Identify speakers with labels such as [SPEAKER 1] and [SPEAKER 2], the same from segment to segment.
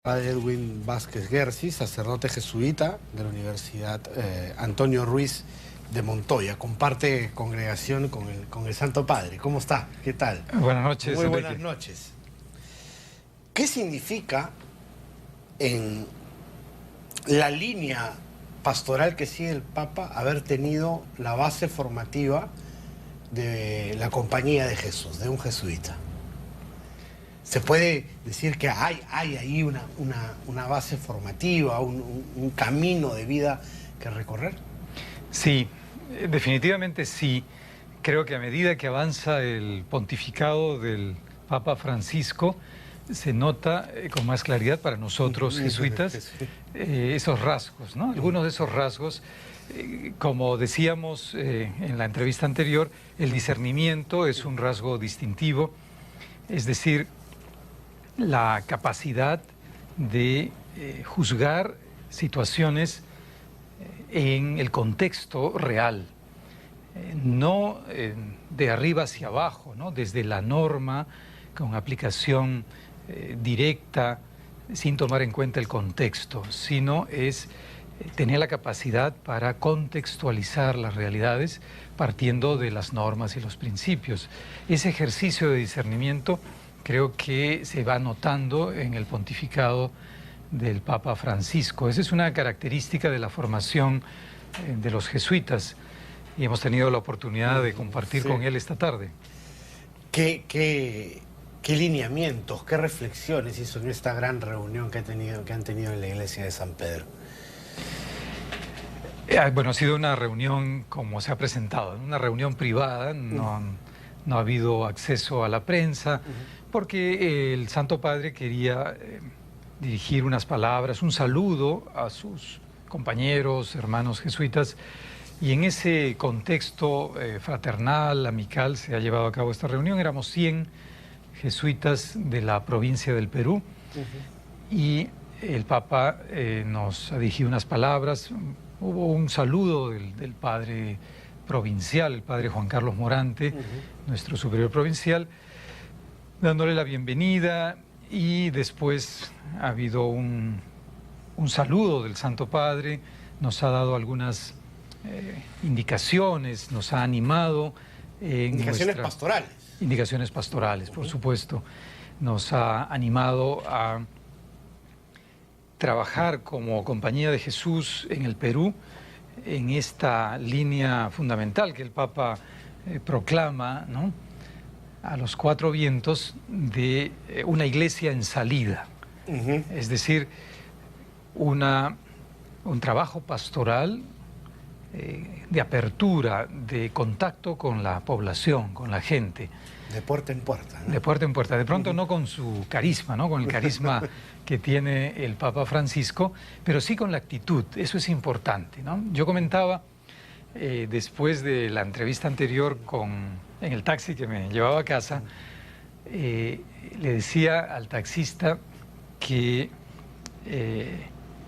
[SPEAKER 1] Padre Edwin Vázquez Gersi, sacerdote jesuita de la Universidad Antonio Ruiz de Montoya. Comparte congregación con el Santo Padre. ¿Cómo está? ¿Qué tal?
[SPEAKER 2] Buenas noches,
[SPEAKER 1] Muy
[SPEAKER 2] Enrique.
[SPEAKER 1] buenas noches. ¿Qué significa en la línea pastoral que sigue el Papa haber tenido la base formativa de la Compañía de Jesús, de un jesuita? ¿Se puede decir que hay ahí una base formativa, un camino de vida que recorrer?
[SPEAKER 2] Sí, definitivamente sí. Creo que a medida que avanza el pontificado del Papa Francisco, se nota con más claridad para nosotros jesuitas esos rasgos, ¿no? Algunos de esos rasgos, como decíamos en la entrevista anterior, el discernimiento es un rasgo distintivo, es decir, la capacidad de juzgar situaciones en el contexto real, no de arriba hacia abajo, ¿no? Desde la norma, con aplicación directa, sin tomar en cuenta el contexto, sino es tener la capacidad para contextualizar las realidades partiendo de las normas y los principios. Ese ejercicio de discernimiento creo que se va notando en el pontificado del Papa Francisco. Esa es una característica de la formación de los jesuitas y hemos tenido la oportunidad de compartir con él esta tarde.
[SPEAKER 1] ¿Qué lineamientos, qué reflexiones hizo en esta gran reunión que han tenido en la iglesia de San Pedro?
[SPEAKER 2] Bueno, ha sido una reunión como se ha presentado, una reunión privada, no ha habido acceso a la prensa, porque el Santo Padre quería dirigir unas palabras, un saludo a sus compañeros, hermanos jesuitas, y en ese contexto fraternal, amical, se ha llevado a cabo esta reunión. Éramos 100 jesuitas de la provincia del Perú, y el Papa nos ha dirigido unas palabras. Hubo un saludo del padre provincial, el padre Juan Carlos Morante, nuestro superior provincial, dándole la bienvenida, y después ha habido un saludo del Santo Padre, nos ha dado algunas indicaciones, nos ha animado.
[SPEAKER 1] Indicaciones pastorales.
[SPEAKER 2] Indicaciones pastorales, por supuesto. Nos ha animado a trabajar como Compañía de Jesús en el Perú, en esta línea fundamental que el Papa proclama, ¿no?, a los cuatro vientos, de una iglesia en salida. Es decir, un trabajo pastoral de apertura, de contacto con la población, con la gente.
[SPEAKER 1] De puerta en puerta, ¿no?
[SPEAKER 2] De puerta en puerta. De pronto no con su carisma, ¿no?, con el carisma que tiene el Papa Francisco, pero sí con la actitud. Eso es importante, ¿no? Yo comentaba después de la entrevista anterior en el taxi que me llevaba a casa, le decía al taxista que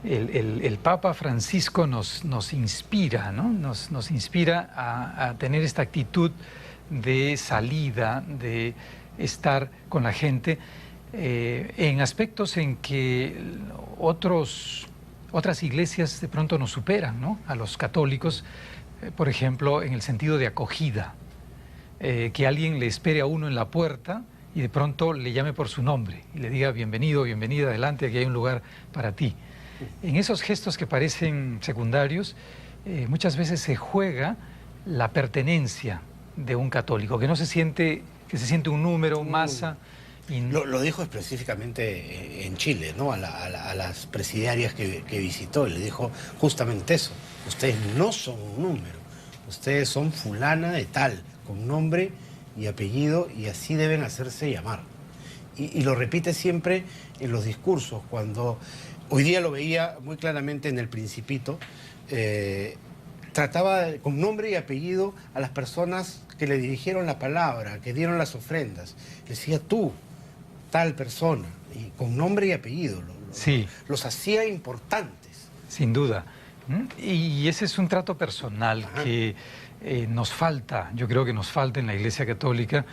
[SPEAKER 2] el Papa Francisco nos inspira, ¿no? Nos inspira a tener esta actitud de salida, de estar con la gente, en aspectos en que otras iglesias de pronto nos superan, ¿no?, a los católicos, por ejemplo, en el sentido de acogida, que alguien le espere a uno en la puerta y de pronto le llame por su nombre y le diga bienvenido, bienvenida, adelante, aquí hay un lugar para ti. En esos gestos que parecen secundarios, muchas veces se juega la pertenencia de un católico, que se siente un número, masa.
[SPEAKER 1] Lo dijo específicamente en Chile, ¿no?, a las presidiarias que visitó. Le dijo justamente eso: ustedes no son un número, ustedes son fulana de tal, con nombre y apellido, y así deben hacerse llamar. Y lo repite siempre en los discursos. Cuando hoy día lo veía muy claramente en El Principito, trataba con nombre y apellido a las personas que le dirigieron la palabra, que dieron las ofrendas. Decía tú, tal persona, y con nombre y apellido.
[SPEAKER 2] Sí.
[SPEAKER 1] Los hacía importantes.
[SPEAKER 2] Sin duda. Y ese es un trato personal que nos falta, yo creo que nos falta en la Iglesia Católica,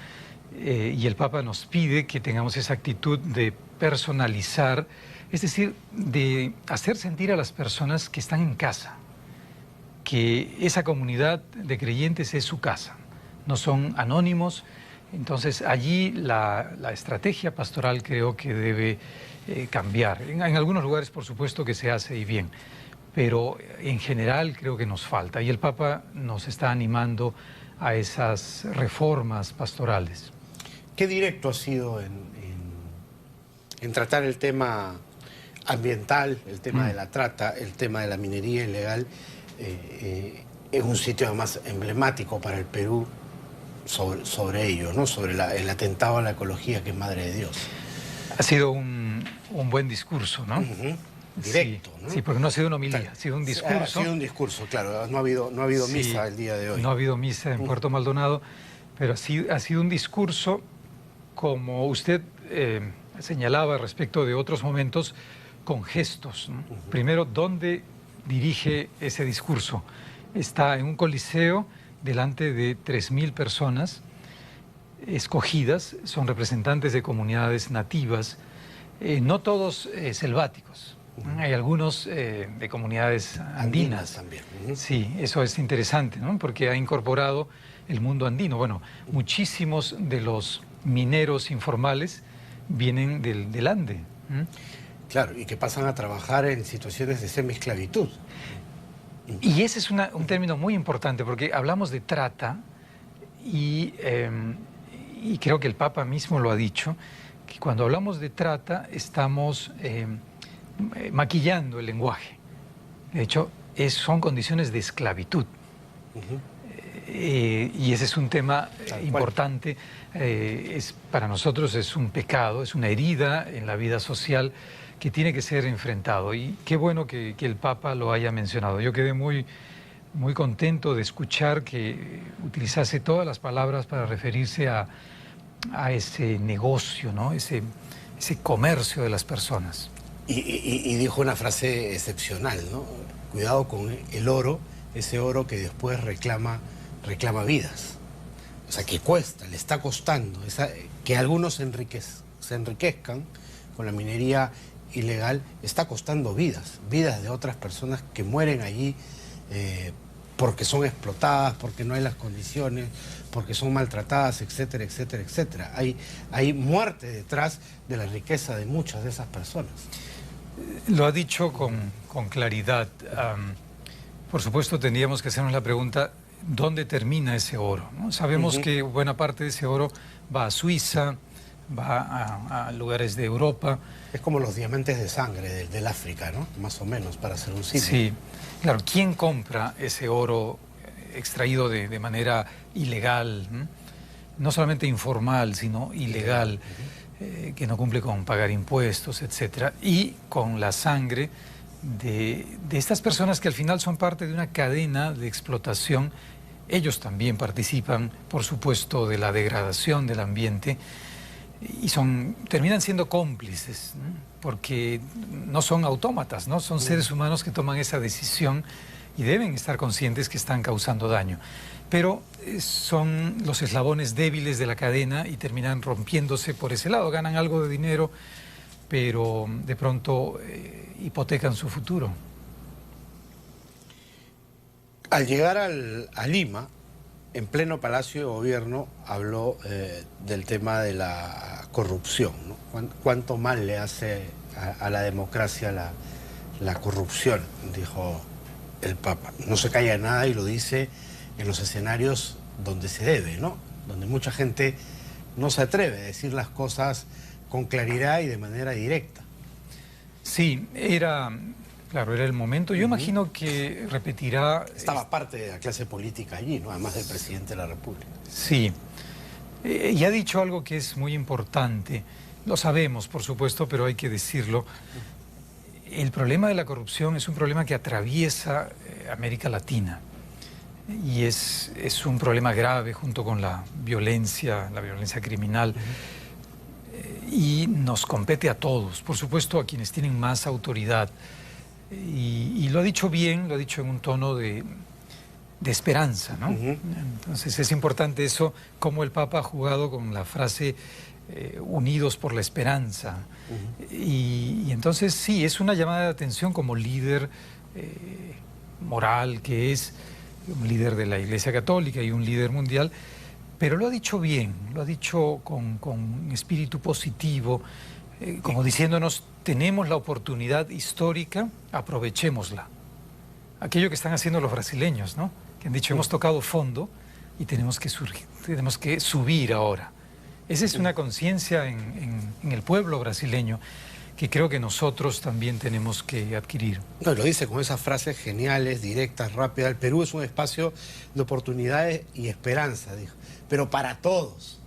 [SPEAKER 2] y el Papa nos pide que tengamos esa actitud de personalizar Es decir, de hacer sentir a las personas que están en casa, que esa comunidad de creyentes es su casa, no son anónimos. Entonces allí la estrategia pastoral creo que debe cambiar. En algunos lugares por supuesto que se hace y bien, pero en general creo que nos falta y el Papa nos está animando a esas reformas pastorales.
[SPEAKER 1] ¿Qué directo ha sido en tratar el tema ambiental, el tema de la trata, el tema de la minería ilegal? Es un sitio además emblemático para el Perú sobre ello, ¿no? Sobre el atentado a la ecología que es Madre de Dios.
[SPEAKER 2] Ha sido un buen discurso, ¿no?
[SPEAKER 1] Directo,
[SPEAKER 2] sí,
[SPEAKER 1] ¿no?
[SPEAKER 2] Sí, porque no ha sido una homilía, ha sido un discurso.
[SPEAKER 1] Ha sido un discurso, claro, no ha habido
[SPEAKER 2] sí,
[SPEAKER 1] misa el día de hoy.
[SPEAKER 2] No ha habido misa en Puerto Maldonado, pero ha sido un discurso, como usted señalaba respecto de otros momentos, con gestos, ¿no? Primero, ¿dónde dirige ese discurso? Está en un coliseo delante de 3.000 personas escogidas, son representantes de comunidades nativas, no todos selváticos. Hay algunos de comunidades andinas
[SPEAKER 1] también.
[SPEAKER 2] Sí, eso es interesante, ¿no? Porque ha incorporado el mundo andino. Bueno, muchísimos de los mineros informales vienen del Ande.
[SPEAKER 1] Claro, y que pasan a trabajar en situaciones de semiesclavitud.
[SPEAKER 2] Y ese es un término muy importante, porque hablamos de trata y creo que el Papa mismo lo ha dicho, que cuando hablamos de trata estamos maquillando el lenguaje. De hecho, son condiciones de esclavitud. Y ese es un tema importante. Para nosotros es un pecado, es una herida en la vida social que tiene que ser enfrentado. Y qué bueno que el Papa lo haya mencionado. Yo quedé muy contento de escuchar que utilizase todas las palabras para referirse a ese negocio, ¿no? Ese comercio de las personas.
[SPEAKER 1] Y dijo una frase excepcional, ¿no? Cuidado con el oro, ese oro que después reclama vidas. O sea, que cuesta, le está costando. Que algunos se enriquezcan con la minería ilegal, está costando vidas de otras personas que mueren allí porque son explotadas, porque no hay las condiciones, porque son maltratadas, etcétera, etcétera, etcétera. Hay muerte detrás de la riqueza de muchas de esas personas.
[SPEAKER 2] Lo ha dicho con claridad. Por supuesto, tendríamos que hacernos la pregunta, ¿dónde termina ese oro? ¿No? Sabemos que buena parte de ese oro va a Suiza, va a lugares de Europa.
[SPEAKER 1] Es como los diamantes de sangre del África, ¿no? Más o menos, para hacer un símil.
[SPEAKER 2] Sí, claro. ¿Quién compra ese oro extraído de manera ilegal? No solamente informal, sino ilegal, que no cumple con pagar impuestos, etcétera, y con la sangre de estas personas que al final son parte de una cadena de explotación. Ellos también participan, por supuesto, de la degradación del ambiente y terminan siendo cómplices, ¿no? Porque no son autómatas, ¿no? Son seres humanos que toman esa decisión y deben estar conscientes que están causando daño. Pero son los eslabones débiles de la cadena y terminan rompiéndose por ese lado. Ganan algo de dinero, pero de pronto hipotecan su futuro.
[SPEAKER 1] Al llegar a Lima, en pleno Palacio de Gobierno, habló del tema de la corrupción, ¿no? ¿Cuánto mal le hace a la democracia la corrupción? Dijo el Papa. No se calla nada y lo dice en los escenarios donde se debe, ¿no? Donde mucha gente no se atreve a decir las cosas con claridad y de manera directa.
[SPEAKER 2] Sí, claro, era el momento. Yo imagino que repetirá...
[SPEAKER 1] Estaba parte de la clase política allí, ¿no? Además del presidente de la República.
[SPEAKER 2] Sí. Y ha dicho algo que es muy importante. Lo sabemos, por supuesto, pero hay que decirlo. El problema de la corrupción es un problema que atraviesa América Latina. Y es un problema grave junto con la violencia criminal. Y nos compete a todos, por supuesto a quienes tienen más autoridad. Y lo ha dicho bien, lo ha dicho en un tono de esperanza, ¿no? Entonces es importante eso, cómo el Papa ha jugado con la frase unidos por la esperanza. Y entonces sí, es una llamada de atención como líder moral que es, un líder de la Iglesia Católica y un líder mundial, pero lo ha dicho bien, lo ha dicho con espíritu positivo, como diciéndonos, tenemos la oportunidad histórica, aprovechémosla. Aquello que están haciendo los brasileños, ¿no? Que han dicho, hemos tocado fondo y tenemos que subir ahora. Esa es una conciencia en el pueblo brasileño que creo que nosotros también tenemos que adquirir.
[SPEAKER 1] No, lo dice con esas frases geniales, directas, rápidas. El Perú es un espacio de oportunidades y esperanza, dijo. Pero para todos,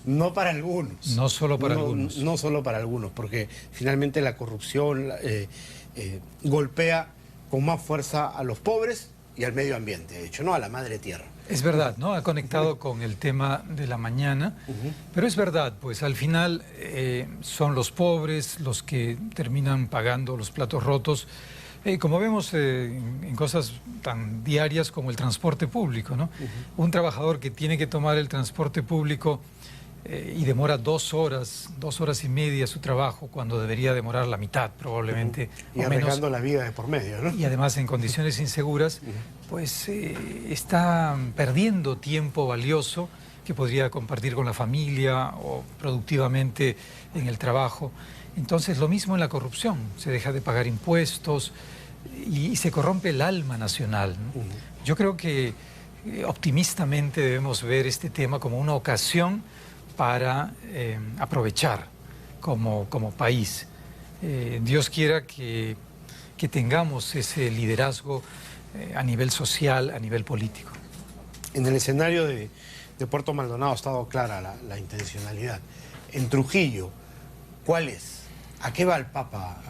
[SPEAKER 1] no para algunos.
[SPEAKER 2] No solo para algunos.
[SPEAKER 1] No solo para algunos, porque finalmente la corrupción golpea con más fuerza a los pobres y al medio ambiente, de hecho, no a la madre tierra.
[SPEAKER 2] Es verdad, ¿no? Ha conectado con el tema de la mañana, pero es verdad, pues al final son los pobres los que terminan pagando los platos rotos, como vemos en cosas tan diarias como el transporte público, ¿no? Un trabajador que tiene que tomar el transporte público y demora 2 horas y media su trabajo, cuando debería demorar la mitad probablemente.
[SPEAKER 1] Y arriesgando la vida de por medio, ¿no?
[SPEAKER 2] Y además en condiciones inseguras, pues está perdiendo tiempo valioso que podría compartir con la familia o productivamente en el trabajo. Entonces lo mismo en la corrupción, se deja de pagar impuestos y se corrompe el alma nacional, ¿no? Yo creo que optimistamente debemos ver este tema como una ocasión para aprovechar como país. Dios quiera que tengamos ese liderazgo a nivel social, a nivel político.
[SPEAKER 1] En el escenario de Puerto Maldonado ha estado clara la intencionalidad. En Trujillo, ¿cuál es? ¿A qué va el Papa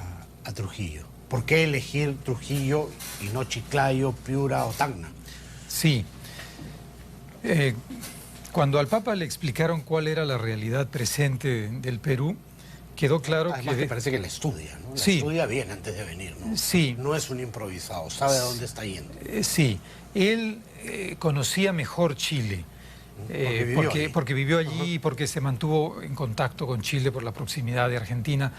[SPEAKER 1] a Trujillo? ¿Por qué elegir Trujillo y no Chiclayo, Piura o Tacna?
[SPEAKER 2] Sí. Cuando al Papa le explicaron cuál era la realidad presente del Perú, quedó claro
[SPEAKER 1] Además que parece que la estudia, ¿no? La
[SPEAKER 2] sí,
[SPEAKER 1] estudia bien antes de venir, ¿no?
[SPEAKER 2] Sí.
[SPEAKER 1] No es un improvisado, sabe a dónde está yendo.
[SPEAKER 2] Sí, él conocía mejor Chile, porque vivió allí y porque se mantuvo en contacto con Chile por la proximidad de Argentina.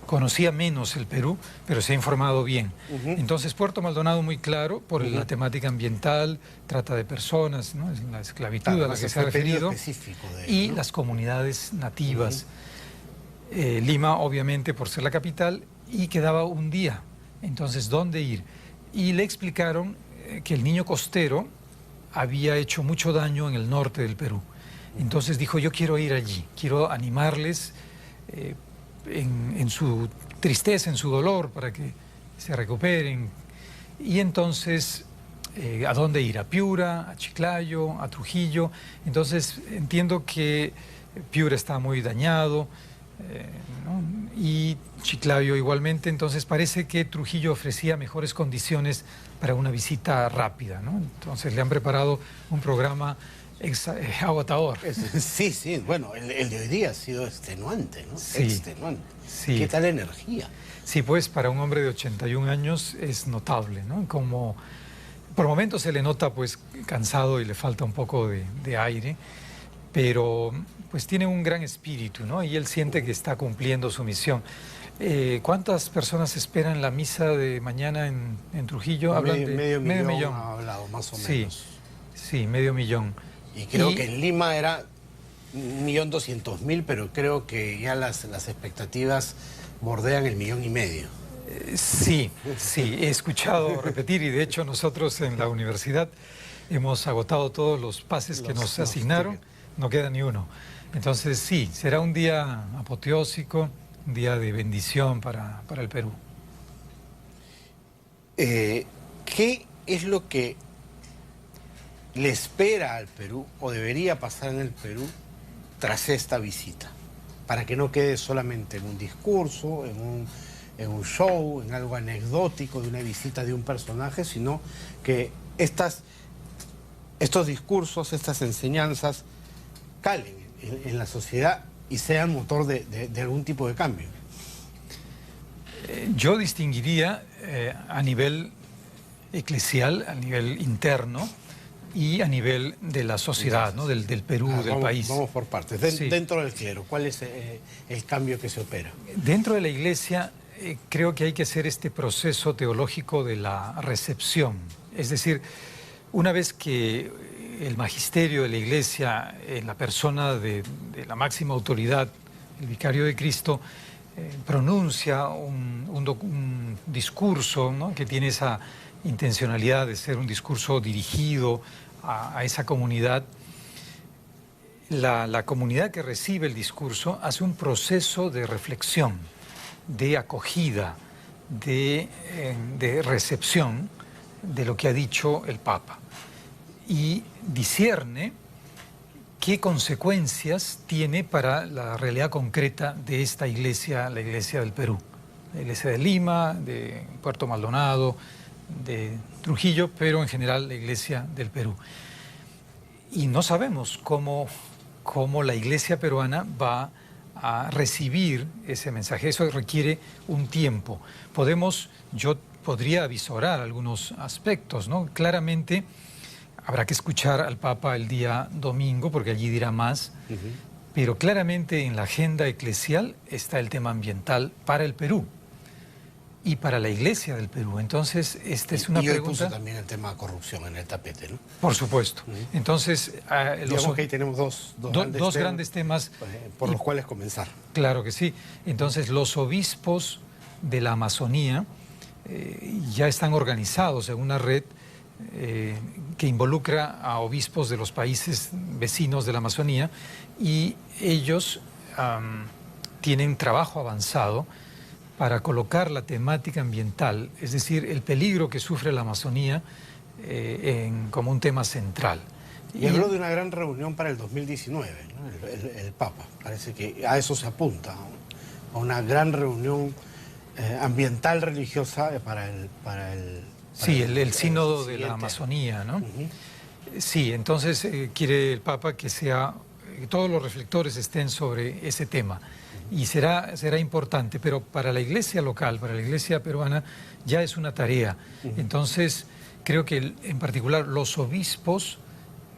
[SPEAKER 2] Conocía menos el Perú, pero se ha informado bien. Entonces, Puerto Maldonado muy claro por la temática ambiental, trata de personas, ¿no? Es la esclavitud a la que se ha referido, y las comunidades nativas. Lima, obviamente, por ser la capital, y quedaba un día. Entonces, ¿dónde ir? Y le explicaron que el niño costero había hecho mucho daño en el norte del Perú. Entonces dijo, yo quiero ir allí, quiero animarles en su tristeza, en su dolor, para que se recuperen. Y entonces, ¿a dónde ir? ¿A Piura, a Chiclayo, a Trujillo? Entonces entiendo que Piura está muy dañado, ¿no? Y Chiclayo igualmente, entonces parece que Trujillo ofrecía mejores condiciones para una visita rápida, ¿no? Entonces le han preparado un programa agotador.
[SPEAKER 1] Sí, sí, bueno, el de hoy día ha sido extenuante, ¿no?
[SPEAKER 2] Sí,
[SPEAKER 1] extenuante.
[SPEAKER 2] Sí.
[SPEAKER 1] ¿Qué tal energía?
[SPEAKER 2] Sí, pues para un hombre de 81 años es notable, ¿no? Como por momentos se le nota pues cansado y le falta un poco de aire, pero pues tiene un gran espíritu, ¿no? Y él siente que está cumpliendo su misión. ¿Cuántas personas esperan la misa de mañana en Trujillo? Hablan de
[SPEAKER 1] medio millón ha hablado, más o menos.
[SPEAKER 2] Sí, medio millón.
[SPEAKER 1] Y creo que en Lima era 1.200.000, pero creo que ya las expectativas bordean el 1,5 millones.
[SPEAKER 2] Sí, he escuchado repetir, y de hecho nosotros en la universidad hemos agotado todos los pases que nos asignaron, no queda ni uno. Entonces sí, será un día apoteósico, un día de bendición para el Perú.
[SPEAKER 1] ¿Qué es lo que le espera al Perú o debería pasar en el Perú tras esta visita? Para que no quede solamente en un discurso, en un show, en algo anecdótico de una visita de un personaje, sino que estos discursos, estas enseñanzas calen en la sociedad y sean motor de algún tipo de cambio.
[SPEAKER 2] Yo distinguiría a nivel eclesial, a nivel interno, y a nivel de la sociedad, ¿no? del Perú, del país.
[SPEAKER 1] Vamos por partes.
[SPEAKER 2] Sí.
[SPEAKER 1] Dentro del clero, ¿cuál es el cambio que se opera?
[SPEAKER 2] Dentro de la Iglesia creo que hay que hacer este proceso teológico de la recepción. Es decir, una vez que el magisterio de la Iglesia, en la persona de la máxima autoridad, el vicario de Cristo, pronuncia un discurso, ¿no? Que tiene esa intencionalidad de ser un discurso dirigido a esa comunidad, la comunidad que recibe el discurso hace un proceso de reflexión, de acogida, de recepción de lo que ha dicho el Papa y discierne qué consecuencias tiene para la realidad concreta de esta iglesia, la iglesia del Perú, la iglesia de Lima, de Puerto Maldonado, de Trujillo, pero en general la iglesia del Perú. Y no sabemos cómo la iglesia peruana va a recibir ese mensaje. Eso requiere un tiempo. Yo podría avisorar algunos aspectos, ¿no? Claramente habrá que escuchar al Papa el día domingo, porque allí dirá más, pero claramente en la agenda eclesial está el tema ambiental para el Perú y para la Iglesia del Perú. Entonces, esta es una pregunta...
[SPEAKER 1] Y hoy puso también el tema de corrupción en el tapete, ¿no?
[SPEAKER 2] Por supuesto. Entonces...
[SPEAKER 1] digamos que ahí tenemos dos
[SPEAKER 2] grandes temas
[SPEAKER 1] por los cuales comenzar.
[SPEAKER 2] Claro que sí. Entonces, los obispos de la Amazonía ya están organizados en una red que involucra a obispos de los países vecinos de la Amazonía y ellos tienen trabajo avanzado para colocar la temática ambiental, es decir, el peligro que sufre la Amazonía como un tema central.
[SPEAKER 1] Y habló de una gran reunión para el 2019, ¿no? el Papa. Parece que a eso se apunta, a una gran reunión ambiental religiosa para el
[SPEAKER 2] el sínodo de la Amazonía, ¿no? Sí, entonces quiere el Papa que todos los reflectores estén sobre ese tema. Y será importante, pero para la iglesia local, para la iglesia peruana, ya es una tarea. Entonces, creo que en particular los obispos,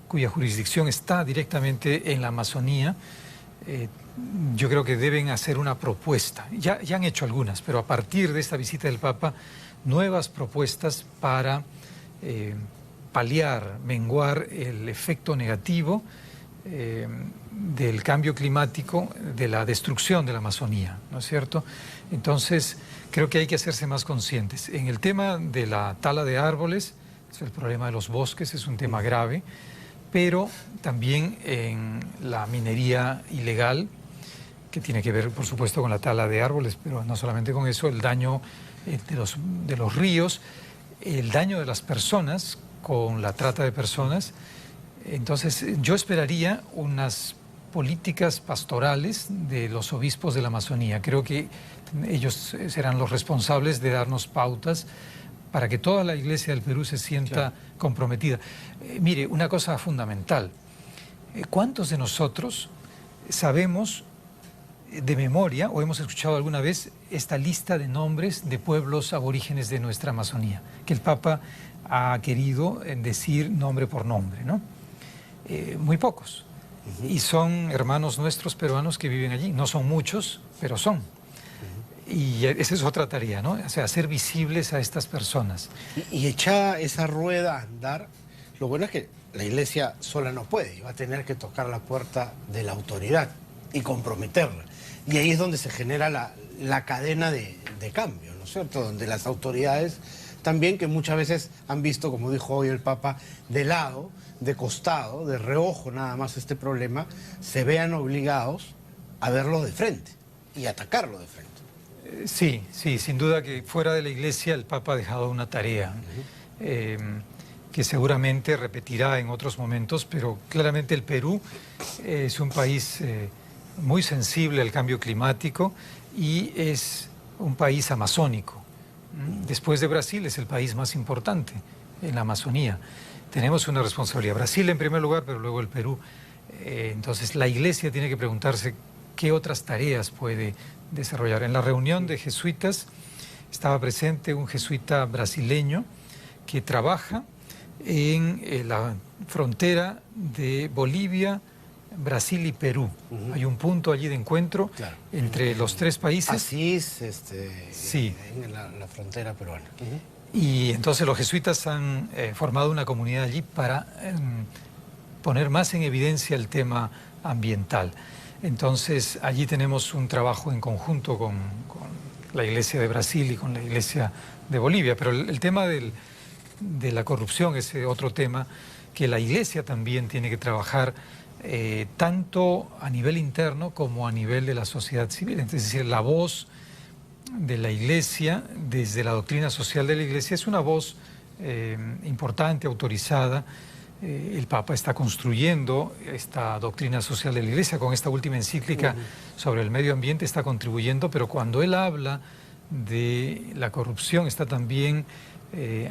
[SPEAKER 2] cuya jurisdicción está directamente en la Amazonía, yo creo que deben hacer una propuesta. Ya han hecho algunas, pero a partir de esta visita del Papa, nuevas propuestas para paliar, menguar el efecto negativo del cambio climático, de la destrucción de la Amazonía, ¿no es cierto? Entonces, creo que hay que hacerse más conscientes. En el tema de la tala de árboles, el problema de los bosques es un tema grave, pero también en la minería ilegal, que tiene que ver, por supuesto, con la tala de árboles, pero no solamente con eso, el daño de los ríos, el daño de las personas con la trata de personas. Entonces, yo esperaría unas políticas pastorales de los obispos de la Amazonía. Creo que ellos serán los responsables de darnos pautas para que toda la Iglesia del Perú se sienta comprometida. Mire, una cosa fundamental. ¿Cuántos de nosotros sabemos de memoria o hemos escuchado alguna vez esta lista de nombres de pueblos aborígenes de nuestra Amazonía? Que el Papa ha querido decir nombre por nombre, ¿no? Muy pocos. Y son hermanos nuestros peruanos que viven allí. No son muchos, pero son. Y esa es otra tarea, ¿no? O sea, hacer visibles a estas personas.
[SPEAKER 1] Y echada esa rueda a andar, lo bueno es que la Iglesia sola no puede, y va a tener que tocar la puerta de la autoridad y comprometerla. Y ahí es donde se genera la cadena de cambio, ¿no es cierto? Donde las autoridades también, que muchas veces han visto, como dijo hoy el Papa, de lado, de costado, de reojo nada más este problema, se vean obligados a verlo de frente y atacarlo de frente.
[SPEAKER 2] Sí, sin duda que fuera de la Iglesia el Papa ha dejado una tarea que seguramente repetirá en otros momentos, pero claramente el Perú es un país muy sensible al cambio climático y es un país amazónico. Después de Brasil es el país más importante en la Amazonía. Tenemos una responsabilidad. Brasil en primer lugar, pero luego el Perú. Entonces la Iglesia tiene que preguntarse qué otras tareas puede desarrollar. En la reunión de jesuitas estaba presente un jesuita brasileño que trabaja en la frontera de Bolivia, Brasil y Perú. Hay un punto allí de encuentro entre los tres países.
[SPEAKER 1] Asís,
[SPEAKER 2] sí.
[SPEAKER 1] En la frontera peruana.
[SPEAKER 2] Y entonces los jesuitas han formado una comunidad allí para poner más en evidencia el tema ambiental. Entonces allí tenemos un trabajo en conjunto con la Iglesia de Brasil y con la Iglesia de Bolivia. Pero el tema de la corrupción es otro tema que la Iglesia también tiene que trabajar tanto a nivel interno como a nivel de la sociedad civil. Es decir, la voz de la Iglesia, desde la doctrina social de la Iglesia, es una voz importante, autorizada. El Papa está construyendo esta doctrina social de la Iglesia con esta última encíclica sobre el medio ambiente, está contribuyendo, pero cuando él habla de la corrupción está también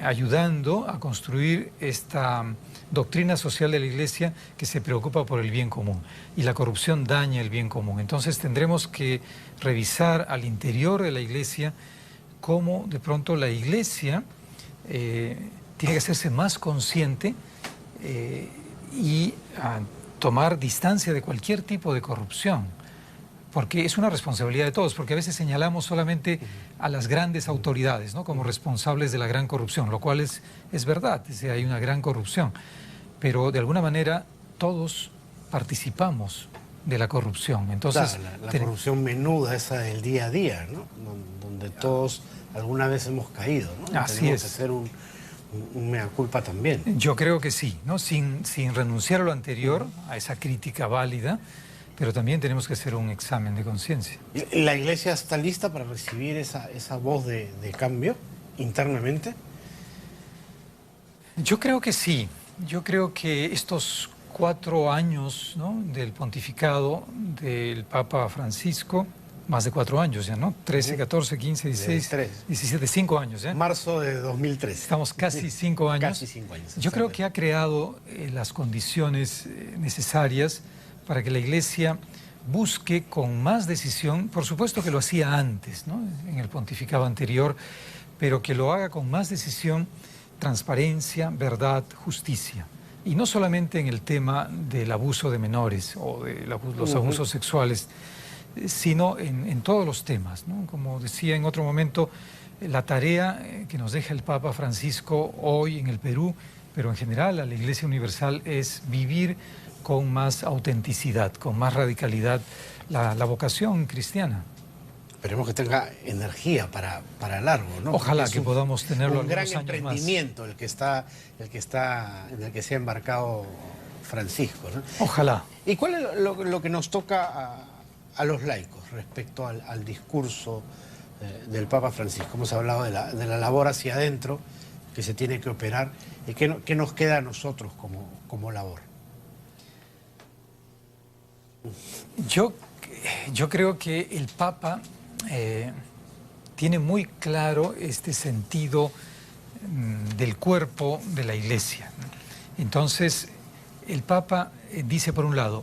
[SPEAKER 2] ayudando a construir esta doctrina social de la Iglesia que se preocupa por el bien común, y la corrupción daña el bien común. Entonces tendremos que revisar al interior de la Iglesia cómo de pronto la Iglesia tiene que hacerse más consciente y tomar distancia de cualquier tipo de corrupción, porque es una responsabilidad de todos, porque a veces señalamos solamente a las grandes autoridades, ¿no?, como responsables de la gran corrupción, lo cual es verdad, hay una gran corrupción, pero de alguna manera todos participamos de la corrupción. Entonces,
[SPEAKER 1] la corrupción menuda, esa del día a día, ¿no?, donde todos alguna vez hemos caído, ¿no?
[SPEAKER 2] Así
[SPEAKER 1] Tenemos
[SPEAKER 2] es.
[SPEAKER 1] que hacer un mea culpa también.
[SPEAKER 2] Yo creo que sí, ¿no? Sin renunciar a lo anterior, a esa crítica válida, pero también tenemos que hacer un examen de conciencia.
[SPEAKER 1] ¿La Iglesia está lista para recibir esa voz de cambio internamente?
[SPEAKER 2] Yo creo que sí. Yo creo que estos 4 años, ¿no?, del pontificado del Papa Francisco, más de 4 años ya, ¿no? 13, 14, 15, 16, 17, 5 años ya.
[SPEAKER 1] Marzo de 2013.
[SPEAKER 2] Estamos casi 5 años.
[SPEAKER 1] Casi 5 años.
[SPEAKER 2] Yo creo que ha creado las condiciones necesarias para que la Iglesia busque con más decisión, por supuesto que lo hacía antes, ¿no?, en el pontificado anterior, pero que lo haga con más decisión, transparencia, verdad, justicia. Y no solamente en el tema del abuso de menores o de los abusos sexuales, sino en todos los temas, ¿no? Como decía en otro momento, la tarea que nos deja el Papa Francisco hoy en el Perú, pero en general a la Iglesia Universal, es vivir con más autenticidad, con más radicalidad la vocación cristiana.
[SPEAKER 1] Esperemos que tenga energía para largo, ¿no?
[SPEAKER 2] Ojalá que podamos tenerlo
[SPEAKER 1] un gran
[SPEAKER 2] algunos años
[SPEAKER 1] emprendimiento
[SPEAKER 2] más.
[SPEAKER 1] en el que se ha embarcado Francisco, ¿no?
[SPEAKER 2] Ojalá.
[SPEAKER 1] ¿Y cuál es lo que nos toca a los laicos respecto al discurso del Papa Francisco? Hemos hablado de la labor hacia adentro que se tiene que operar, y qué nos queda a nosotros como labor.
[SPEAKER 2] Yo creo que el Papa tiene muy claro este sentido del cuerpo de la Iglesia. Entonces, el Papa dice, por un lado,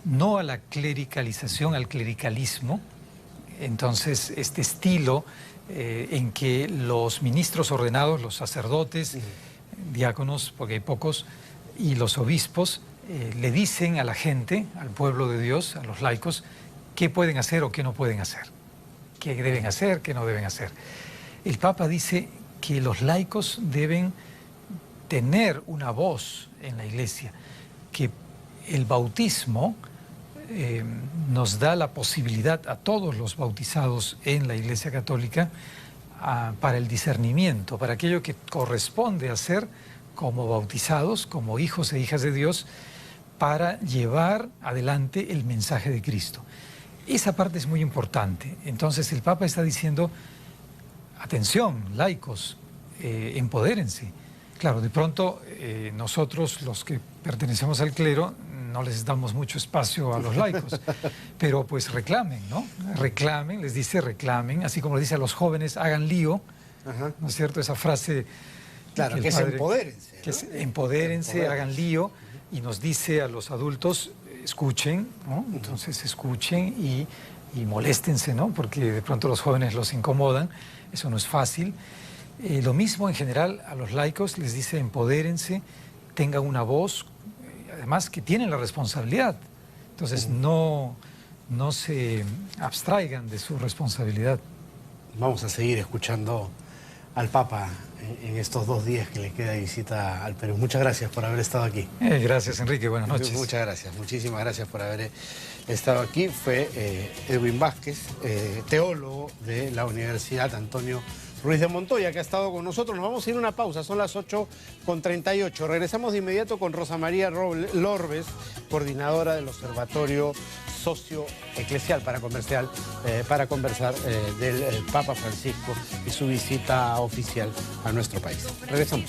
[SPEAKER 2] no a la clericalización, al clericalismo. Entonces, este estilo en que los ministros ordenados, los sacerdotes, diáconos, porque hay pocos, y los obispos, le dicen a la gente, al pueblo de Dios, a los laicos, qué pueden hacer o qué no pueden hacer, qué deben hacer, qué no deben hacer. El Papa dice que los laicos deben tener una voz en la Iglesia, que el bautismo nos da la posibilidad a todos los bautizados en la Iglesia Católica para el discernimiento, para aquello que corresponde hacer como bautizados, como hijos e hijas de Dios, para llevar adelante el mensaje de Cristo. Esa parte es muy importante. Entonces el Papa está diciendo, atención, laicos, empodérense. Claro, de pronto nosotros, los que pertenecemos al clero, no les damos mucho espacio a los laicos, pero pues reclamen, ¿no? Reclamen, les dice reclamen, así como le dice a los jóvenes, hagan lío, ¿no es cierto? Esa frase...
[SPEAKER 1] Claro, que se empodérense, ¿no?
[SPEAKER 2] Que se empodérense, hagan lío, y nos dice a los adultos, escuchen, ¿no? Entonces escuchen y moléstense, ¿no? Porque de pronto los jóvenes los incomodan, eso no es fácil. Lo mismo en general a los laicos, les dice empodérense, tengan una voz, además que tienen la responsabilidad. Entonces no se abstraigan de su responsabilidad.
[SPEAKER 1] Vamos a seguir escuchando al Papa en estos 2 días que le queda de visita al Perú. Muchas gracias por haber estado aquí.
[SPEAKER 2] Gracias, Enrique. Buenas noches.
[SPEAKER 1] Muchas gracias. Muchísimas gracias por haber estado aquí. Fue Edwin Vázquez, teólogo de la Universidad Antonio Ruiz de Montoya, que ha estado con nosotros. Nos vamos a ir a una pausa, son las 8:38. Regresamos de inmediato con Rosa María Lorbes, coordinadora del Observatorio Socioeclesial, para conversar del Papa Francisco y su visita oficial a nuestro país. Regresamos.